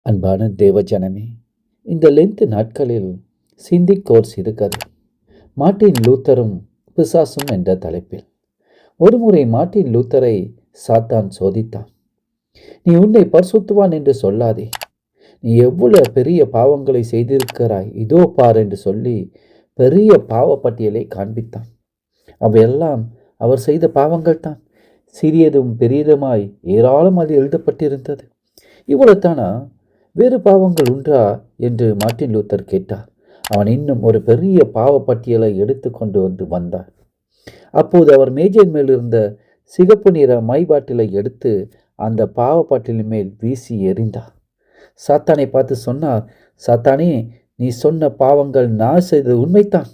அன்பான தேவஜனமே, இந்த லென்த் நாட்களில் சிந்திக்கோர் சிறுகதை மார்ட்டின் லூத்தரும் பிசாசும் என்ற தலைப்பில். ஒருமுறை மார்ட்டின் லூத்தரை சாத்தான் சோதித்தான். நீ உன்னை பரிசுத்துவான் என்று சொல்லாதே, நீ எவ்வளவு பெரிய பாவங்களை செய்திருக்கிறாய், இதோ பார் என்று சொல்லி பெரிய பாவ பட்டியலை காண்பித்தான். அவையெல்லாம் அவர் செய்த பாவங்கள் தான். சிறியதும் பெரியதுமாய் ஏராளம் அது எழுதப்பட்டிருந்தது. இவ்வளவுதானா, வேறு பாவங்கள் உண்டா என்று மார்ட்டின் லூத்தர் கேட்டார். அவன் இன்னும் ஒரு பெரிய பாவ பட்டியலை எடுத்து கொண்டு வந்தார். அப்போது அவர் மேஜையின் மேல் இருந்த சிகப்பு நிற மை பாட்டிலை எடுத்து அந்த பாவ பாட்டிலின் மேல் வீசி எறிந்தார். சாத்தானை பார்த்து சொன்னார், சாத்தானே, நீ சொன்ன பாவங்கள் நான் செய்தது உண்மைத்தான்.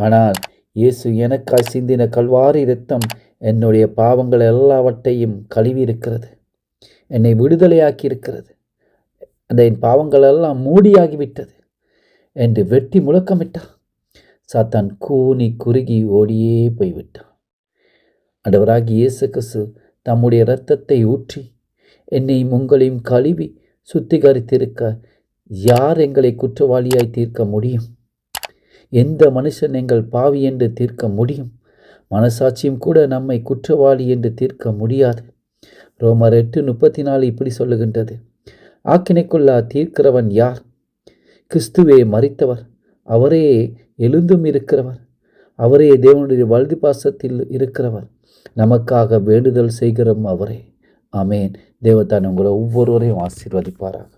ஆனால் இயேசு எனக்காய் சிந்தின கல்வாரி இரத்தம் என்னுடைய பாவங்கள் எல்லாவற்றையும் கழுவி இருக்கிறது, என்னை விடுதலையாக்கி இருக்கிறது, அந்த என் பாவங்கள் எல்லாம் மூடியாகிவிட்டது என்று வெட்டி முழக்கமிட்டார். சாத்தான் கூனி குறுகி ஓடியே போய்விட்டான். ஆண்டவராகிய இயேசு கிறிஸ்து தம்முடைய இரத்தத்தை ஊற்றி என்னையும் உங்களையும் கழுவி சுத்திகரித்திருக்க யார் எங்களை குற்றவாளியாய் தீர்க்க முடியும்? எந்த மனுஷன் எங்கள் பாவி என்று தீர்க்க முடியும்? மனசாட்சியும் கூட நம்மை குற்றவாளி என்று தீர்க்க முடியாது. ரோமர் 8:34 இப்படி சொல்லுகின்றது, ஆக்கினைக்குள்ளா தீர்க்கிறவன் யார்? கிறிஸ்துவே மரித்தவர், அவரே எழுந்தும் இருக்கிறவர், அவரே தேவனுடைய வலது பாசத்தில் இருக்கிறவர், நமக்காக வேண்டுதல் செய்கிறோம் அவரே. ஆமேன். தேவதான் உங்களை ஒவ்வொருவரையும் ஆசீர்வதிப்பாராக.